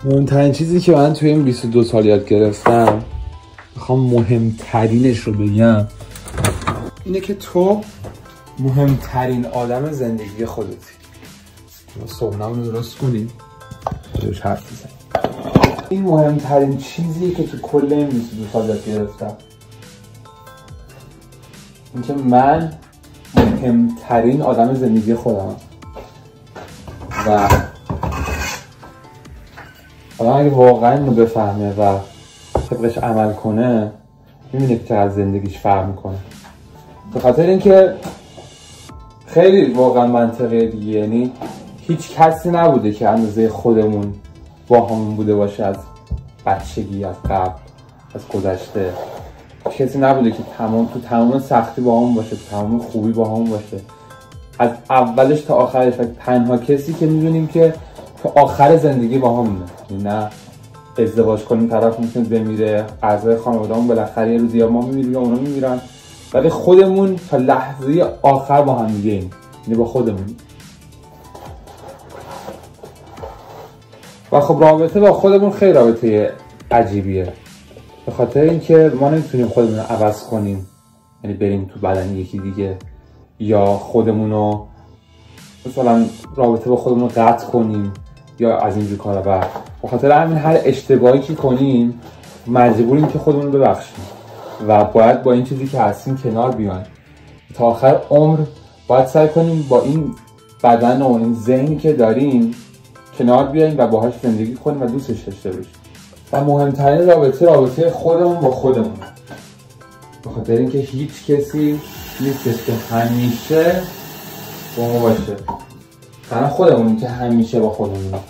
مهمترین چیزی که من توی این 22 سال یاد گرفتم، میخوام مهمترینش رو بگم، اینه که تو مهمترین آدم زندگی خودتی. صبحنامه رو درست کنیم روش حرف بزنیم. این مهمترین چیزیه که تو کل این 22 سال یاد گرفتم، این که من مهمترین آدم زندگی خودم و آدم اگه واقعا اینو بفهمه و طبقش عمل کنه میبینه که چقدر زندگیش فرق میکنه. به خاطر اینکه خیلی واقعا منطقیه دیگه، یعنی هیچ کسی نبوده که اندازه خودمون با همون بوده باشه، از بچگی، از قبل، از گذشته. هیچ کسی نبوده که تو تمام سختی با همون باشه، تو تمام خوبی با همون باشه، از اولش تا آخرش. و تنها کسی که میدونیم که تا آخر زندگی با همونه، نه ازدواج کنیم طرف ممکن بمیره، اعضای خانواده‌مون بالاخره یه روزی یا ما میمیریم یا اونا میمیرن، ولی خودمون تا لحظه آخر با هم دیگه ایم، یعنی با خودمون. و خب رابطه با خودمون خیلی رابطه عجیبیه، به خاطر اینکه ما نمیتونیم خودمون رو عوض کنیم، یعنی بریم تو بدن یکی دیگه یا خودمون مثلا رابطه با خودمون رو قطع کنیم یا از اینجور کارا. و به خاطر همین هر اشتباهی که کنیم مجبوریم که خودمون رو ببخشیم و باید با این چیزی که هستیم کنار بیایم. تا آخر عمر باید سعی کنیم با این بدن و این ذهنی که داریم کنار بیاییم و باهاش زندگی کنیم و دوستش داشته باشیم. و مهمترین رابطه خودمون با خودمون، به خاطر اینکه هیچ کسی نیستش که همیشه با ما باشه، تنها خودمونیم که همیشه با خودمون.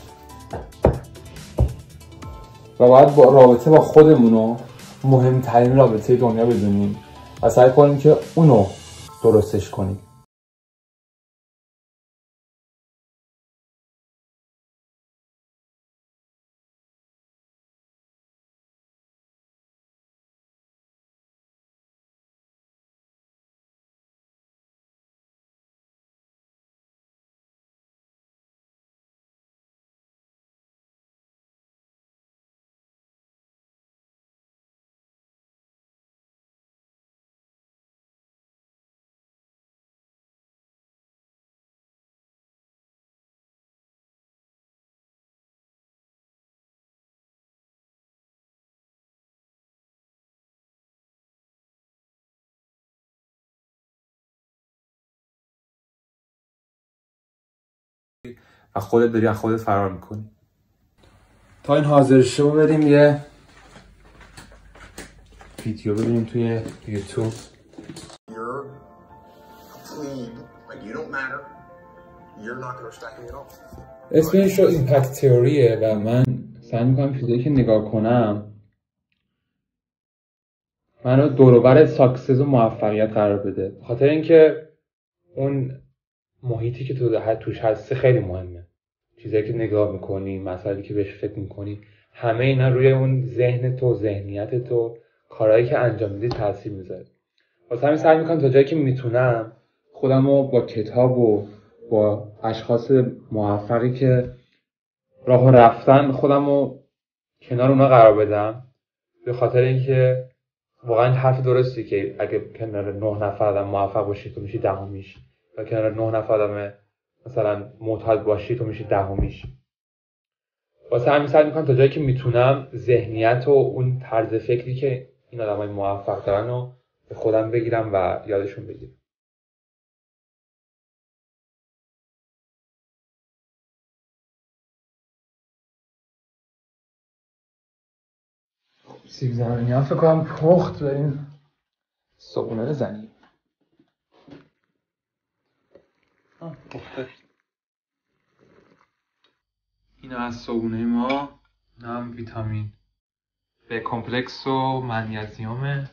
و باید با رابطه با خودمونو مهمترین رابطه دنیا بدونیم و سعی کنیم که اونو درستش کنیم. و خودت داری از خودت فرار میکنی. تا این حاضر شو بریم یه ویدیو ببینیم توی یوتیوب. اسم این شو ایمپکت تئوریه و من سعی میکنم چیزایی که نگاه کنم من رو دور و بر ساکسس و موفقیت قرار بده، به خاطر اینکه اون محیطی که تو توش هستی خیلی مهمه. چیزایی که نگاه میکنی، مسائلی که بهش فکر میکنی، همه اینا روی اون ذهن تو، ذهنیت تو، کارهایی که انجام میدی تاثیر میذاره. واسه همین سعی میکنم تا جایی که میتونم خودم رو با کتاب و با اشخاص موفقی که راه رفتن خودم رو کنار اونا قرار بدم، به خاطر اینکه واقعا حرف درستی که اگه کنار 9 نفر آدم موفق باشی تو میشی دهمیش و کنار 9 نفر آدم مثلا معتاد باشی تو میشی دهمیش. واسه همین سعی میکنم تا جایی که میتونم ذهنیت و اون طرز فکری که این آدمای موفق دارن رو به خودم بگیرم و یادشون بگیرم. سیب زمینی ها فکر کنم پخت، بریم صبحونه بزنیم. پخته. این از صبحونه ما، این هم ویتامین B کمپلکس و منیزیمه.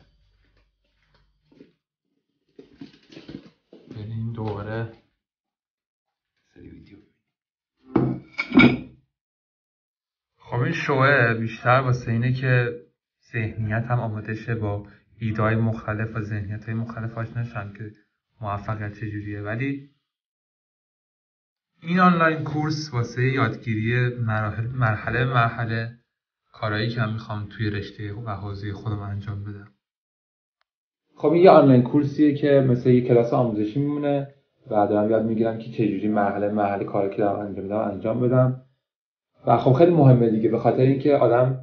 بریم دوباره سری ویدیو. خب این شوه بیشتر واسه اینه که ذهنیت هم آماده شه با ایده‌های مختلف و ذهنیت‌های مختلف آشنا شم که موفقیت چجوریه. ولی این آنلاین کورس واسه یادگیری مرحله کارهایی که من میخوام توی رشته و حوزه خودم انجام بدم. خب این یه آنلاین کورسیه که مثل یه کلاس آموزشی میمونه و دارم یاد میگیرم که چجوری مرحله کاری که دارم انجام بدم. و خب خیلی مهمه دیگه، به خاطر اینکه آدم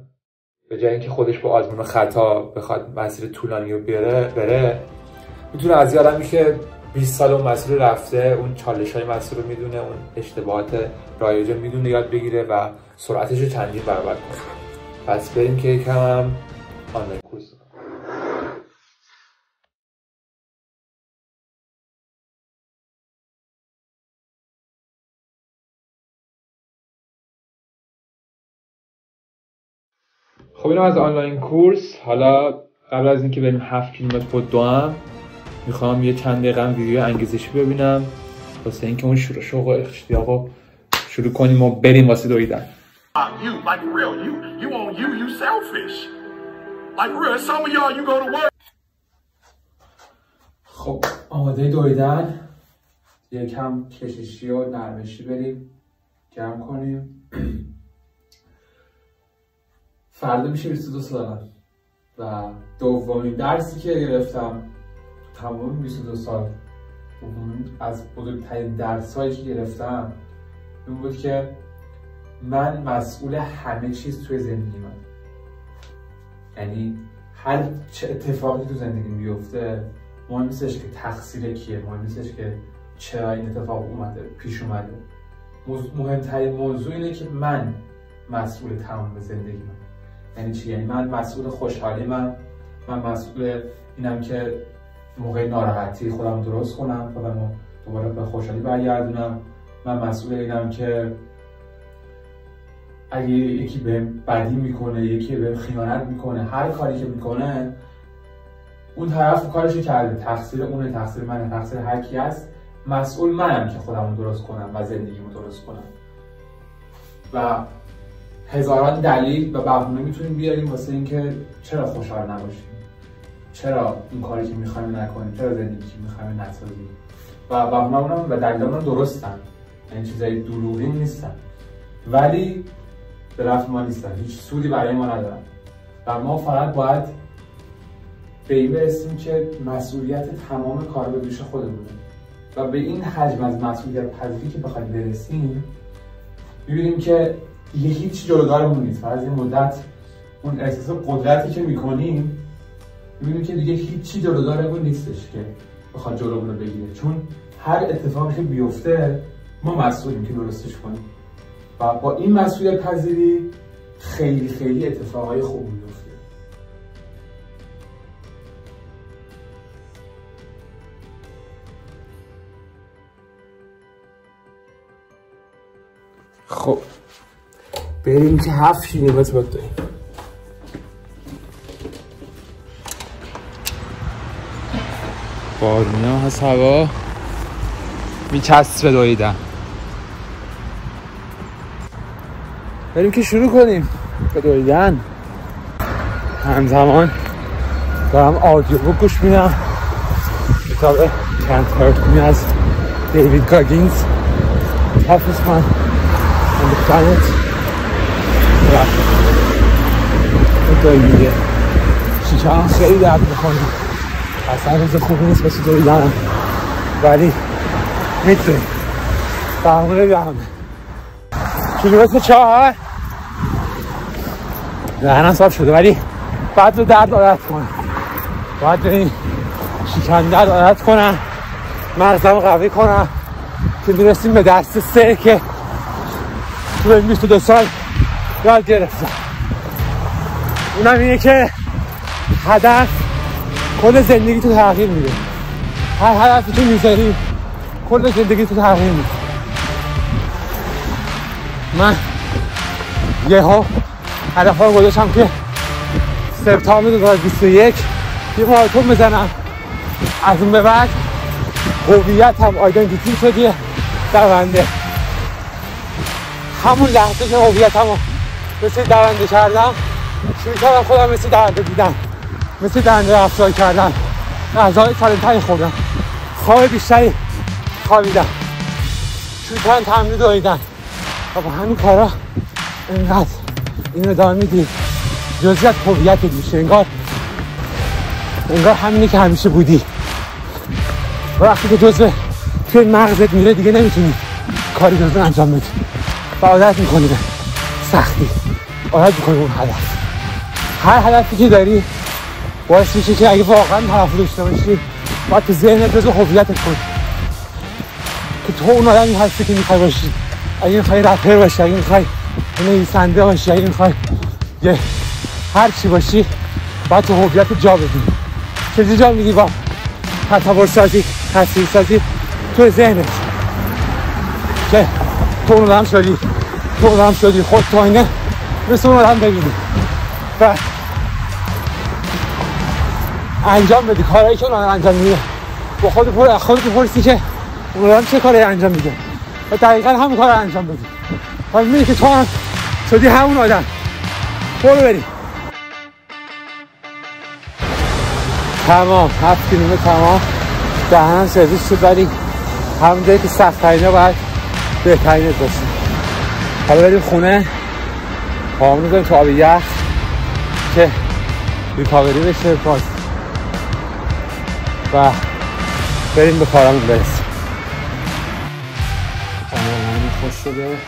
به جای اینکه خودش با آزمون و خطا بخواد مسیر طولانی رو بره، میتونه از یه آدمی که 20 سال اون مسیر رفته، اون چالش‌های مسیر رو میدونه، اون اشتباهات رایج رو میدونه یاد بگیره و سرعتش رو چندین برابر کنه. پس بریم که یکم هم آنلاین کورس. خب اینم از آنلاین کورس. حالا قبل از اینکه بریم 7 کیلومتر خود دوام میخوام یه چند دقیقه ویدیو انگیزشی ببینم واسه اینکه اون شوق و اشتیاقو شروع کنیم و بریم واسه دویدن. خب آماده دویدن، یکم کششی و نرمشی بریم گرم کنیم. فردا میشه 22 سالم و دومین درسی که گرفتم تمام 22 سال، از بزرگترین درسایی که گرفتم این بود که من مسئول همه چیز توی زندگی من. یعنی هر چه اتفاقی تو زندگی بیفته مهم نیستش که تقصیر کیه، مهم نیستش که چرا این اتفاق پیش اومده. مهمترین موضوع اینه که من مسئول تمام زندگی من. یعنی چی؟ یعنی من مسئول خوشحالی من مسئول اینم که موقع ناراحتی خودم درست کنم، خودم دوباره به خوشحالی برگردونم. من مسئول اینم که اگه یکی بهم بدی میکنه، یکی بهم خیانت میکنه، هر کاری که میکنه اون طرف کارشو کرده، تقصیر اونه، تقصیر منه، تقصیر هر کی هست. مسئول منم که خودمو درست کنم و زندگیمو درست کنم. و هزاران دلیل و بهونه میتونیم بیاریم واسه اینکه چرا خوشحال نباشیم، چرا این کاری که میخوایم نکنیم، چرا زندگی که میخوایم نسازیم. و بهونه‌مون و دلیلمون درستن، این چیزای دروغی نیستن، ولی به نفع ما نیستن، هیچ سودی برای ما ندارن. و ما فقط باید به این برسیم که مسئولیت تمام کار به دوش خودمونه و به این حجم از مسئولیت پذیری که بخوایم برسیم ببینیم که دیگه هیچ جلوگارمون نیست. از این مدت اون احساس قدرتی که میکنیم میبینیم که دیگه هیچی جلوگارمون نیستش که بخواد جلومون رو بگیره، چون هر اتفاقی که بیفته ما مسئولیم که درستش کنیم و با این مسئولیت پذیری خیلی خیلی اتفاقای خوب میفته. خب بریم که 7 کیلومتر بدویم. بارونه هست، هوا میچسبه دویدن. بریم که شروع کنیم به دویدن. همزمان دارم آدیو بوک گوش میدم، کتاب Can't Hurt Me از دیوید گاگینز. Toughest man on the planet. دویدیه شکم خیلی درد میکنه، اصلا روز خوبی نیست بسی دویدن، ولی میتونیم برمونه بیامه. کیلومتر 4 دهنم صاف شده، ولی باید به درد عادت کنم، باید به این شکم درد عادت کنم، مغزم قوی کنم که میرسیم به دست 3 که تو این 22 سال یاد گرفتم. اونم اینه که هدف کل زندگی تو تغییر میده. هر هدفی تو میذاری کل زندگی تو تغییر میده. من یهو هدف‌ها رو گذاشتم که سپتامبر 2021 یه ماراتون بزنم. از اون به بعد هویتم آیدنتیتی شد یه دونده. همون لحظه که هویتم رو مثل دونده کردم شروع کردم خودم مثل دونده دیدم، مثل دونده رفتار کردن، غذای سالم‌تری خوردم، خواب بیشتری خوابیدم، شوتن تمرین دویدن و با همین کارا اینقدر این ادامه میدی جزئی از هویتت میشه. انگار همینی که همیشه بودی. و وقتی که جزء توی مغزت میره دیگه نمیتونی کاری جزء انجام بدی و عادت میکنی به سختی، عادت میکنی اون هدف. هر هدفی که داری باعث میشه که اگه واقعا هدف داشته باشی باید تو ذهنت جزء هویتت کنی که تو اون آدمی هستی که میخوای باشی. اگه میخوای رپر باشی، اگه میخوای نویسنده باشی، اگه میخوای یه هر چی باشی باید تو هویت جا بدی. چجوری جا میدی؟ با تصور سازی، تصویر سازی تو ذهنت که تو اون آدم شدی، خود تو اینه مثل اون آدم ببینی و انجام بدی کارهایی که اون آدم انجام میده. با خودت بپرسی که اون آدم چه کاری انجام میده و دقیقا همون کار رو انجام بدی و میبینی که تو هم شدی همون آدم. برو بریم. تمام 7 کیلومتر تمام. دهنم سرویس شد ولی همون جایی که سخت ترینه باید بهترینت باشه. حالا بریم خونه پاهامون رو تو آب یخ که ریکاوری بشه باز و بریم به کارمون برسیم. همون خوش شده.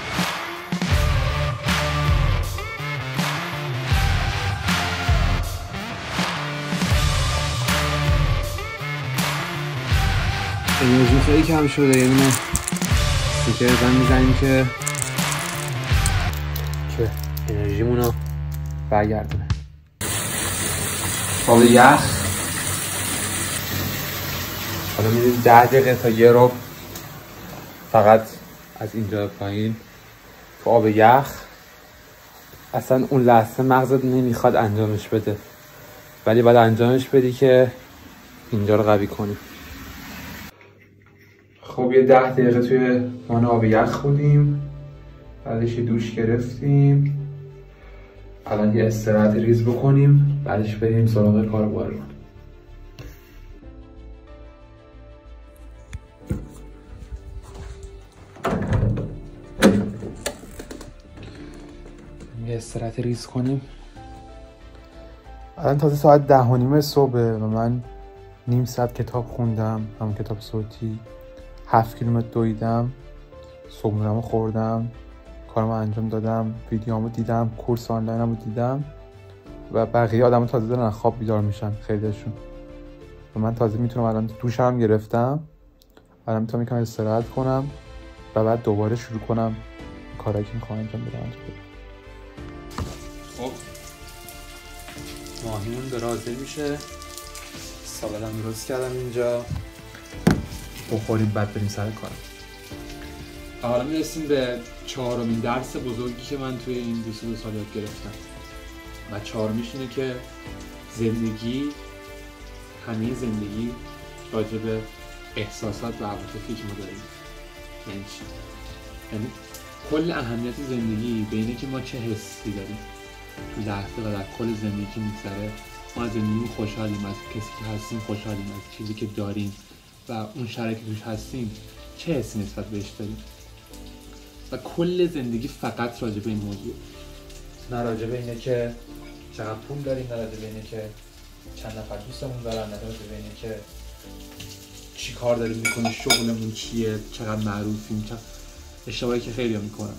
انرژی خیلی کم شده، یه دونه استیکر زن میزنیم که انرژیمون رو برگردونه. آب یخ حالا میریم 10 دقیقه تا یه رو فقط از اینجا پایین تو آب یخ. اصلا اون لحظه مغزت نمیخواد انجامش بده ولی باید انجامش بدی که اینجا رو قوی کنی. خب یه 10 دقیقه توی وان آب یخ بودیم، بعدش یه دوش گرفتیم، الان یه استراحت ریز بکنیم بعدش بریم سراغ کار بارمون. یه استراحت ریز کنیم. الان تازه ساعت 10:30 صبح و من نیم ساعت کتاب خوندم، هم کتاب صوتی، 7 کیلومتر دویدم، صبحونه‌مو خوردم، کارمو انجام دادم، ویدیوامو دیدم، کورس آنلاینمو دیدم و بقیه آدم‌ها تازه دارن از خواب بیدار میشن خیلیشون. و من تازه میتونم الان دوشم گرفتم، الان میتونم استراحت کنم و بعد دوباره شروع کنم کارایی که میخوام انجام بدم. خب ماهیمون داره حاضر میشه، سالادم درست کردم اینجا، بخوریم بعد بریم سر کارم. حالا میرسیم به 4مین درس بزرگی که من توی این 22 سال یاد گرفتم و 4میش اینه که زندگی، همه زندگی راجع به احساسات و عواطفی که ما داریم. یعنی چی؟ یعنی کل اهمیت زندگی به اینه که ما چه حسی داریم تو لحظه و در کل زندگی که میگذره. ما از زندگی خوشحالیم، از کسی که هستیم خوشحالیم، از چیزی که داریم و اون شرایطی که توش هستیم چه حسی نسبت بهش داریم. و کل زندگی فقط راجع به این موضوع، نه راجع به اینه که چقدر پول داریم، نه راجع به اینه که چند نفر دوستمون دارن، نه راجع به اینه که چی کار داریم میکنیم، شغلمون چیه، چقدر معروفیم، اشتباهی که خیلی‌ها میکنن.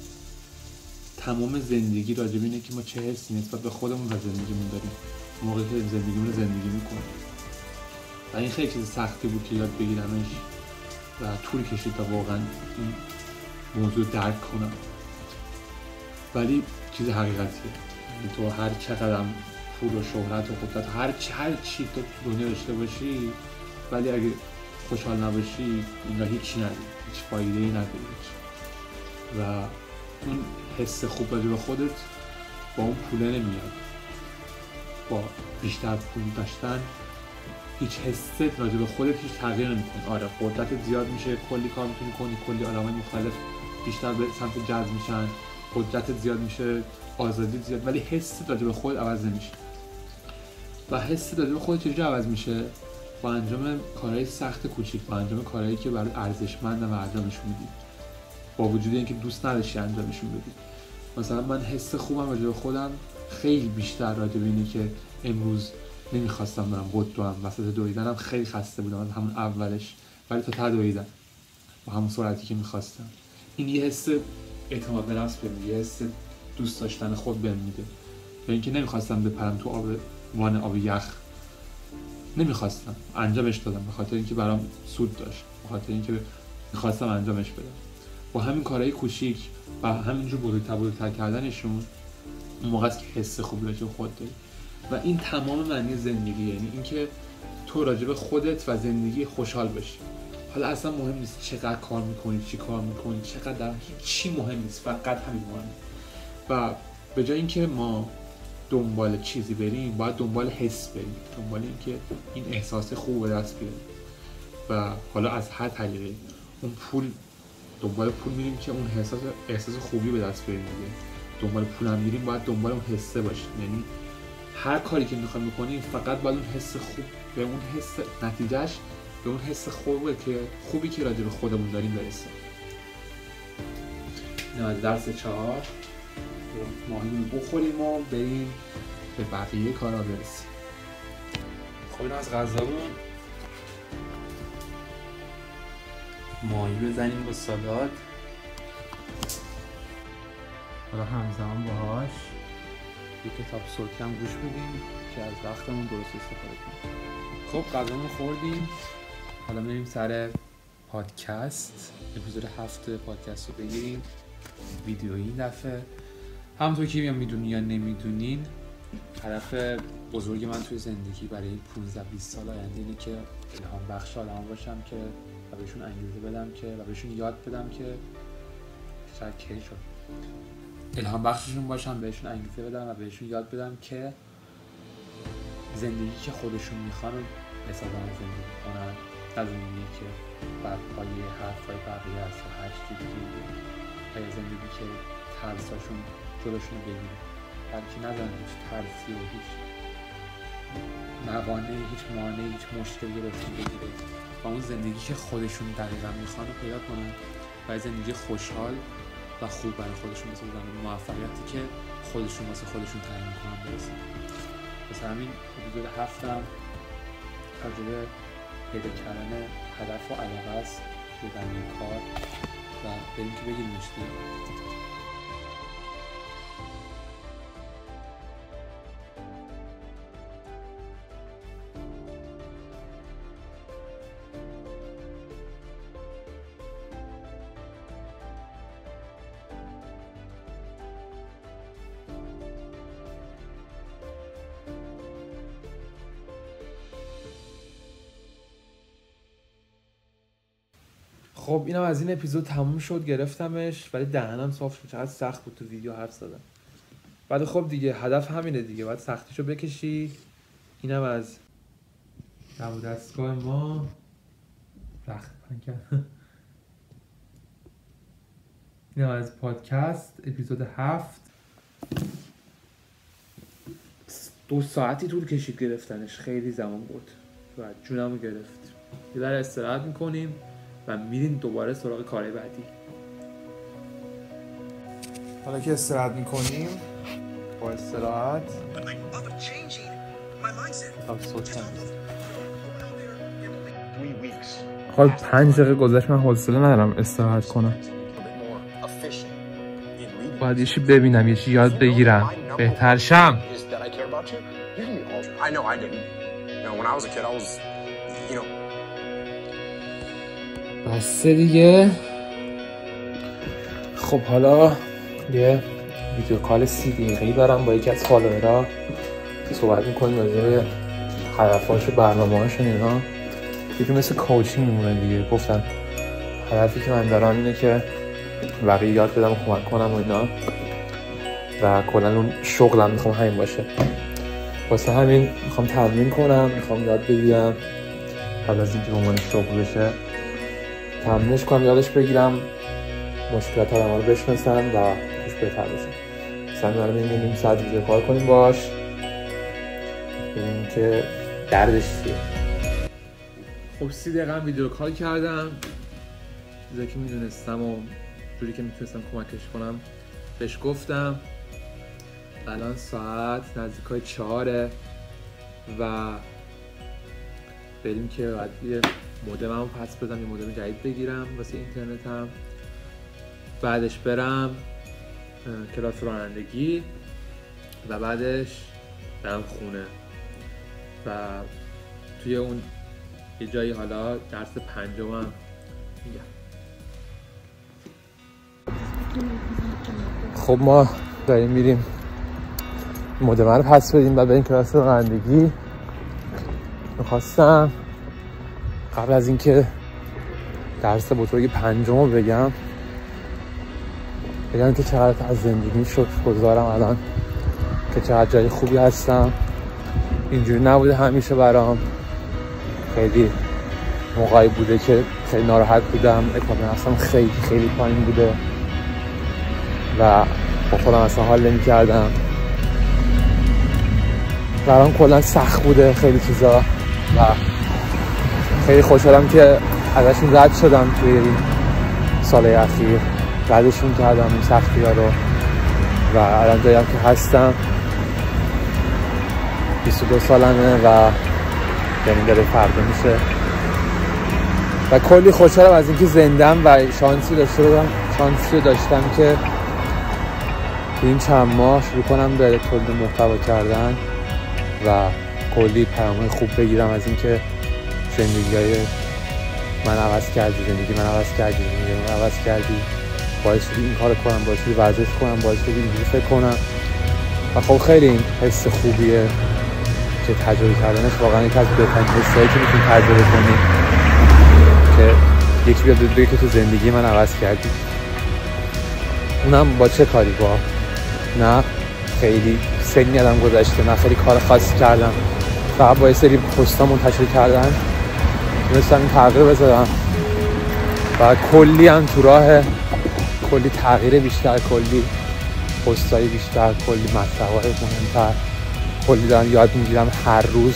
تمام زندگی راجع به اینه که ما چه حسی نسبت به خودمون و زندگیمون داریم موقعی که زندگیمون رو زندگی میکنیم. و این خیلی چیز سختی بود که یاد بگیرمش و طول کشید تا واقعا این موضوع درک کنم، ولی چیز حقیقتیه. تو هر چقدر پول و شهرت و قدرت هر چی تو دنیا داشته باشی ولی اگه خوشحال نباشی اینجا هیچی نداری، هیچ فایده‌ای نداری. و اون حس خوب راجع به خودت با اون پوله نمیاد. با بیشتر پول داشتن هیچ حست راجع به خودت هیچ تغییر نمی‌کنه. آره قدرتت زیاد میشه، کلی کار می‌تونی کنی، کلی آدمای مختلف بیشتر به سمت جذب میشن، قدرتت زیاد میشه، آزادی زیاد، ولی حست راجع به خودت عوض نمیشه. و حست راجع به خودت چجوری عوض میشه؟ با انجام کارهای سخت کوچیک، با انجام کارهایی که برای ارزشمند و انجامش میدی. با وجود اینکه دوست نداشتی انجامشون بدی. مثلا من حس خوبم راجع به خودم خیلی بیشتر راجع به اینه که امروز نمیخواستم برم بدوم، وسط دویدنم خیلی خسته بودم از همون اولش، ولی تا دویدم با همون سرعتی که میخواستم. این یه حس اعتماد به نفس بهم میده، یه حس دوست داشتن خود بهم میده. یا اینکه نمیخواستم بپرم تو آب یخ، نمیخواستم، انجامش دادم به خاطر اینکه برام سود داشت، به خاطر اینکه میخواستم انجامش بدم. با همین کارهای کوچیک و همینجور بزرگتر کردنشون اون موقع است که حس خوبی راجع به خودت داری. و این تمام معنی زندگیه، یعنی اینکه تو راجع به خودت و زندگی خوشحال باشی. حالا اصلا مهم نیست چقدر کار میکنی، چی کار میکنی، چقدر، هیچی مهم نیست، فقط همین مهمه. و به جای اینکه ما دنبال چیزی بریم، باید دنبال حس بریم، دنبال اینکه این احساس خوب به دست بیاریم. و حالا از هر طریقی، اون پول، دنبال پول میریم که اون احساس خوبی به دست بیاریم دیگه. دنبال پول هم میریم، باید دنبال اون حسه باشیم. یعنی هر کاری که میخوایم بکنیم فقط باید اون حس خوب به اون حس، نتیجهش به اون حس خوبی که راجع به خودمون داریم برسه. نه، درس 4 ماهی بخوریم و بریم به بقیه کارا برسیم. خب این از غذامون ماهی بزنیم با سالاد، حالا همزمان باهاش یه کتاب صوتی هم گوش بدیم که از وقتمون درست استفاده کنیم. خب غذامون خوردیم، حالا میریم سر پادکست. اپیزود 7 پادکست رو بگیریم. ویدیویی این دفعه. همونطور که میدونی یا نمیدونین، هدف بزرگ من توی زندگی برای 15-20 سال آینده اینه که الهام بخش آدما باشم که و بهشون انگیزه بدم که و بهشون یاد بدم که شاید کی شد الهام بخششون باشم، بهشون انگیزه بدم و بهشون یاد بدم که زندگی که خودشون میخوان بسازن، زندگی کنن، نه زندگی که بر پایه حرفای بقیه است و هر چیزی دیگه، زندگی که ترساشون جلوشون بگیره، بلکه نزنن هیچ ترسی و هیچ موانعی، هیچ مانعی، هیچ مشکلی جلوشون بگیره و اون زندگی که خودشون دقیقا میخوان رو پیدا کنن و زندگی خوشحال و خوب برای خودشون بسازن و موفقیتی که خودشون واسه خودشون تعیین میکنن برسن. واسه همین اپیزود 7 راجع به پیدا کردن هدف و علاقه است توی زمینه کار و بریم که بگیریمش دیگه. خب اینم از این اپیزود تموم شد، گرفتمش ولی دهنم صاف شد، چقدر سخت بود تو ویدیو حرف زدن. بعد خب دیگه هدف همینه دیگه، باید سختیشو بکشی. اینم از دم و دستگاه ما رخت پنکن. اینم از پادکست اپیزود 7. 2 ساعتی طول کشید گرفتنش، خیلی زمان بود و جونمو گرفت. یه ذره استراحت میکنیم و میریم دوباره سراغ کارهای بعدی. حالا که استراحت میکنیم با استراحت خب 5 دقیقه گذشت، من حوصله ندارم استراحت کنم. باید یه چی ببینم، یه چی یاد بگیرم، بهتر شم. بسته دیگه. خب حالا یه ویدیو کال 30 دقیقه‌ای دارم با یکی از فالوورها، صحبت می‌کنیم راجع به هدف‌هاش و برنامه‌هاش و اینا. یه جور مثل کوچینگ میمونه دیگه. گفتم هدفی که من دارم اینه که بقیه یاد بدم و کمک کنم و اینا و کلاً اون شغلم میخوام همین باشه. واسه همین میخوام تمرین کنم، میخوام یاد بگیرم قبل از اینکه به عنوان شغل بشه تمرینش کنم، یادش بگیرم، مشکلات آدم‌ها رو بشناسم و روش بهتر بشم. مثلا دارم نیم ساعت ویدیو کار کنیم باش، ببینیم که دردش چیه. خب 30 دقیقه ویدیو کال کردم، چیزایی که میدونستم و جوری که میتونستم کمکش کنم بهش گفتم. الان ساعت نزدیکای 4 و بریم که باید یه مودممو پس بدم، یه مودم جدید بگیرم واسه اینترنتم، بعدش برم کلاس رانندگی و بعدش برم خونه و توی اون یه جایی حالا درس 5م میگم. خب ما داریم میریم مودم رو پس بدیم و بریم کلاس رانندگی. میخواستم قبل از اینکه درس بزرگ 5م بگم که چقدر از زندگی شکرگزارم الان که چقدر جای خوبی هستم. اینجوری نبوده همیشه برام، خیلی موقعی بوده که خیلی ناراحت بودم، اعتماد نفسم خیلی خیلی پایین بوده و با خودم اصلا حال نمی کردم. برام کلا سخت بوده خیلی چیزا و خیلی خوشحالم که ازشون رد شدم توی این سالهای اخیر، ردشون کردم این سختی ها رو و الان جاییم که هستم. 22 سالمه و یعنی داره فردا میشه و کلی خوشحالم از اینکه زندم و شانسی داشتم که تو این چند ماه شروع کنم به تولید محتوا کردن و کلی پیام‌های خوب بگیرم از اینکه زندگی‌های من عوض کردی، زندگی من عوض کردی، باعث شدی این کارو کنم، باعث شدی ورزش کنم، باعث شدی اینجوری فکر کنم و خب خیلی این حس خوبیه که تجربه کردنش واقعا یکی از بهترین حسایی که میتونی تجربه کنی که یکی بیاد بگه که تو زندگی من عوض کردی. اونم با چه کاری؟ با نه خیلی سنی آدم گذشته، نه خیلی کار خاصی کردم، فقط با یه سری پست‌ها منتشر کردن تونستم این تغییر بذارم و کلی هم تو راه، کلی تغییر بیشتر، کلی پست‌های بیشتر، کلی محتوای مهمتر، کلی دارم یاد میگیرم. هر روز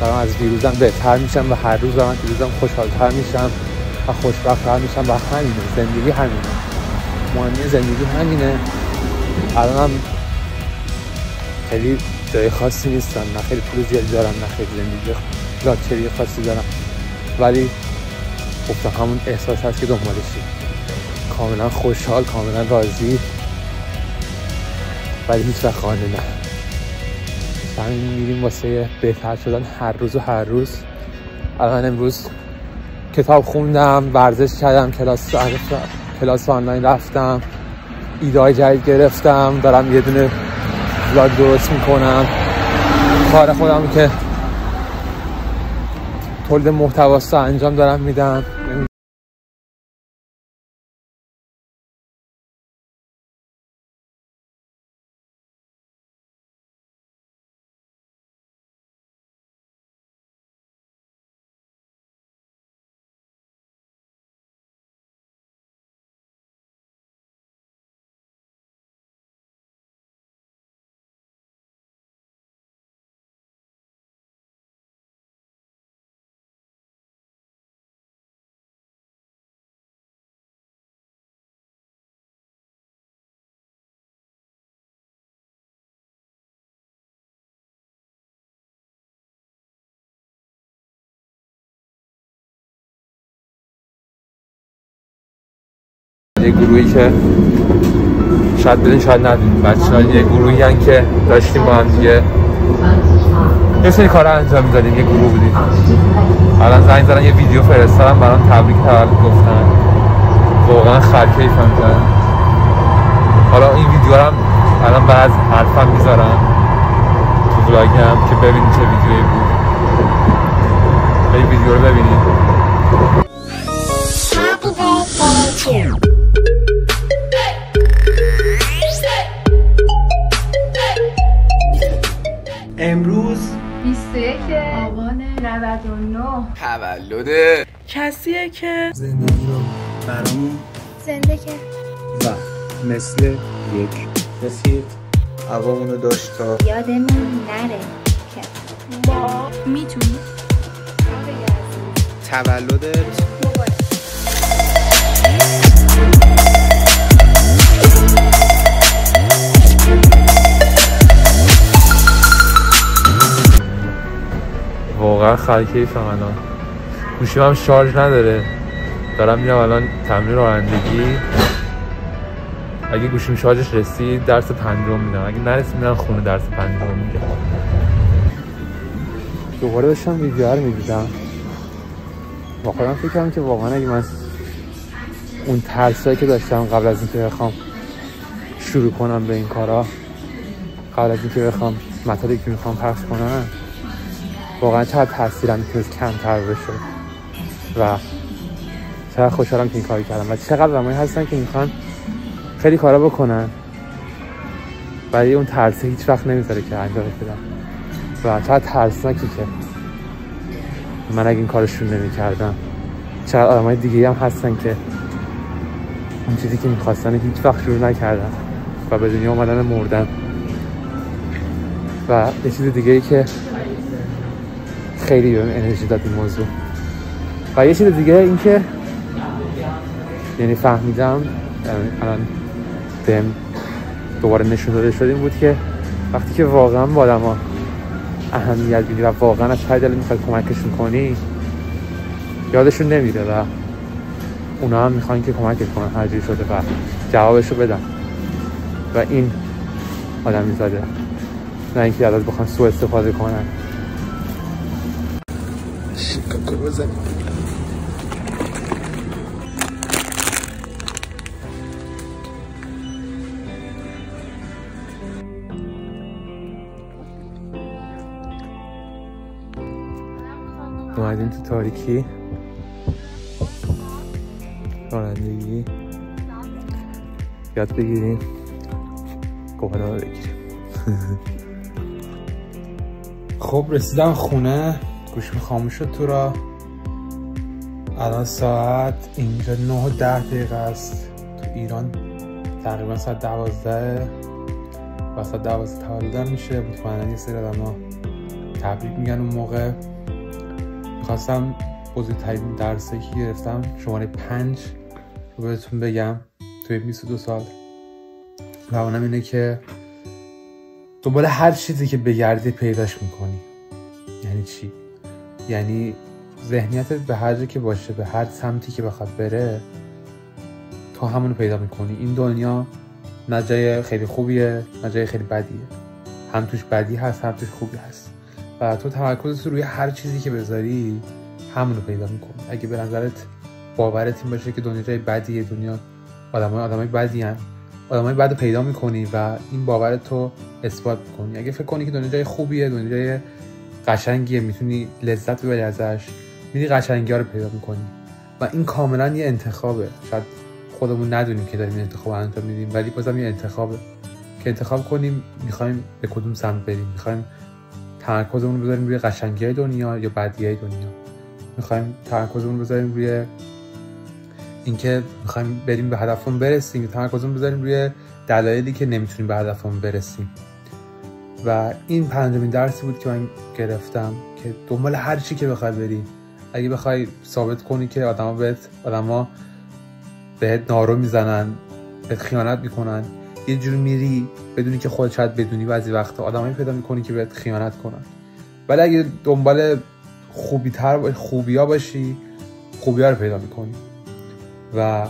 دارم از دیروزم بهتر میشم و هر روز دارم دیروزم خوشحال‌تر میشم و خوشبخت‌تر میشم و همینه زندگی، همینه مهمی زندگی، همینه. الانم خیلی جای خاصی نیستم، نه خیلی پول زیادی دارم، نه خیلی زندگی لاکچری خاصی دارم، ولی خب همون احساس هست که دنبالشی، کاملا خوشحال، کاملا راضی، ولی هیچ وقت خانه نه. همین میریم واسه بهتر شدن هر روز و هر روز. الان امروز کتاب خوندم، ورزش کردم، کلاس آنلاین رفتم، ایده‌های جدید گرفتم، دارم یه دونه ولاگ درست میکنم، کار خودم که تولید محتواست انجام دارم میدم. یه گروهی که شاید بدین شاید ندین، بچه‌ها یه گروهی هن که داشتیم با هم دیگه یه سری کارا انجام میدادیم، یه گروه بودیم. الان زنگ زدن یه ویدیو فرستادن برام، تبریک تولد گفتن، واقعا خرکیفم کردن. حالا این ویدیو رو هم الان بعد از حرفم میذارم تو ولاگم که ببینید چه ویدیویی بود. این ویدیو رو ببینید. امروز 21 آبان 99 تولد کسیه که زندگی رو برامون زنده که و مثل یک کسی هوامونو داشت تا یادمون نره که ما میتونیم. تولدت مبارک. واقعا خرکیفم الان. گوشیم هم شارژ نداره، دارم میرم الان تمرین رانندگی. اگه گوشیم شارژش رسید درس پنجم میدم، اگه نرسید میرم خونه درس پنجم میگم. دوباره داشتم ویدیو رو میدیدم، با خودم فکر کردم که واقعا اگه من اون ترسایی که داشتم قبل از اینکه بخوام شروع کنم به این کارا، قبل از اینکه بخوام مطالبی که میخوام پخش کنم، واقعا چقدر تاثیرم میتونست کمتر بشه و چقدر خوشحالم که این کاری کردم و چقدر آدمایی هستن که میخوان خیلی کارا بکنن ولی اون ترسه هیچ وقت نمیذاره که انجامش بدم و چقدر ترسناکی که من اگه این کارشون نمیکردم. چقدر آدمای دیگه هم هستن که اون چیزی که میخواستن هیچ وقت شروع نکردن و به دنیا اومدن مردن. و یه چیز دیگه ای که خیلی بهم انرژی داد این موضوع و یه چیز دیگه این که یعنی فهمیدم الان بهم دوباره نشون داده شد این بود که وقتی که واقعا با آدما اهمیت میدی و واقعا از ته دلت میخوای کمکشون کنی، یادشون نمیره و اونا هم میخوان که کمکت کنن هر جوری شده و جوابشو بدن و این آدمی زاده، نه اینکه ازت بخوان سوء استفاده کنن. شیکاکو بزنیم. اومدیم تو تاریکی رانندگی یاد بگیریم، گوهرها رو بگیریم. خب رسیدم خونه، گوشیم خاموش شد تو راه. الان ساعت اینجا 9:10 است، تو ایران تقریبا ساعت 12 و ساعت 12 تولدم میشه. مطمئنا یه سری آدما تبریک میگن اون موقع. میخواستم بزرگترین درسی که گرفتم شماره 5 رو بهتون بگم توی 22 سال و اونم اینه که دنبال هر چیزی که بگردی پیداش میکنی. یعنی چی؟ یعنی ذهنیتت به هر جا که باشه، به هر سمتی که بخواد بره، تو همونو پیدا میکنی. این دنیا نه جای خیلی خوبیه نه جای خیلی بدیه، هم توش بدی هست هم توش خوبی هست و تو تمرکزت روی هر چیزی که بذاری همونو پیدا میکنی. اگه به نظرت باورت این باشه که دنیا جای بدیه، دنیا آدمای بدی هن، آدمای بد رو پیدا میکنی و این باورت رو اثبات میکنی. اگه فکر کنی که دنیا جای خوبیه، دنیا جای قشنگیه، میتونی لذت ببری ازش، میری قشنگی ها رو پیدا میکنی و این کاملا یه انتخابه. شاید خودمون ندونیم که داریم این انتخاب انجام میدیم ولی بازم یه انتخابه که انتخاب کنیم میخوایم به کدوم سمت بریم. میخوایم تمرکزمون رو بذاریم روی قشنگی‌های دنیا یا بدی‌های دنیا. میخوایم تمرکزمون رو بذاریم روی اینکه میخوایم بریم به هدفمون برسیم یا تمرکزمون بذاریم روی دلایلی که نمیتونیم به هدفمون برسیم. و این پنجمین درسی بود که من گرفتم که دنبال هر چی که بخوای بری، اگه بخوای ثابت کنی که آدما بهت نارو میزنن، بهت خیانت میکنن، یه جور میری بدونی که خودت شاید بدونی بعضی وقتا آدمایی پیدا میکنی که بهت خیانت کنن. ولی اگه دنبال خوبیا باشی، خوبیا رو پیدا میکنی و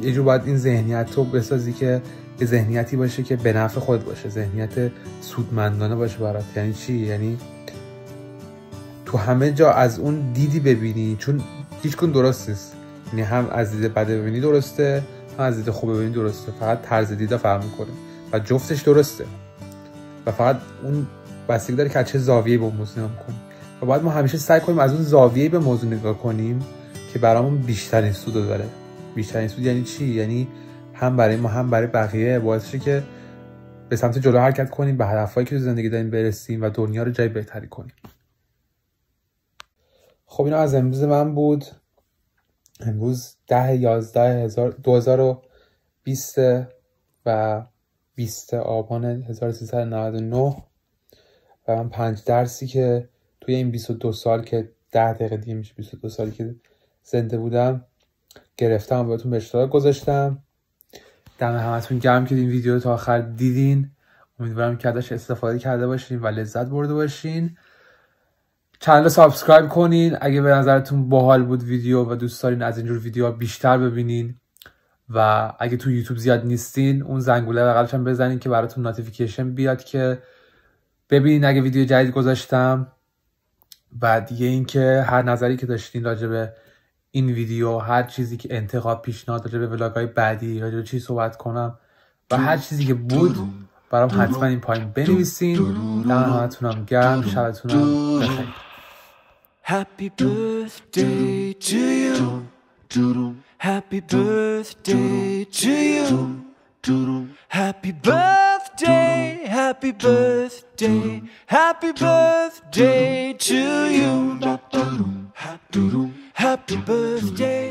یه جور باید این ذهنیت رو بسازی که یه ذهنیتی باشه که به نفع خودت باشه، ذهنیت سودمندانه باشه برات. یعنی چی؟ یعنی تو همه جا از اون دیدی ببینی، چون هیچ کدوم درست نیست. یعنی هم از دید بد ببینی درسته، هم از دید خوب ببینی درسته، فقط طرز دیدا فرق میکنه و جفتش درسته و فقط اون بستگی داره که از چه زاویه‌ای به موضوع نگاه کنیم و باید ما همیشه سعی کنیم از اون زاویه‌ای به موضوع نگاه کنیم که برامون بیشترین سود داره. بیشترین سود یعنی چی؟ یعنی هم برای ما هم برای بقیه باعث شه که به سمت جلو حرکت کنیم، به هدفایی که تو زندگی داریم برسیم و دنیا رو جای بهتری کنیم. خب اینا از امروز من بود. امروز 10/11/2020 و 20 آبان 1399 و من 5 درسی که توی این 22 سال که 10 دقیقه دیگه میشه 22 سالی که زنده بودم گرفتم و بهتون به اشتراک گذاشتم. دم همتون گرم که این ویدیو رو تا آخر دیدین. امیدوارم که ازش استفاده کرده باشین و لذت برده باشین. چنل رو سابسکرایب کنین اگه به نظرتون باحال بود ویدیو و دوست دارین از اینجور ویدیوها بیشتر ببینین. و اگه تو یوتیوب زیاد نیستین اون زنگوله بغلش هم بزنین که براتون نوتیفیکیشن بیاد که ببینین اگه ویدیو جدید گذاشتم. و دیگه این که هر نظری که داشتین راجع به این ویدیو، هر چیزی که انتقاد، پیشنهاد راجع به ولاگ‌های بعدی، راجع به چی صحبت کنم و هر چیزی که بود برام حتما این پایین بنویسین. دمتونم گرم، شبتونم بخیر. Happy birthday to you. Happy birthday to you. Happy birthday, happy birthday, happy birthday to you. Happy birthday.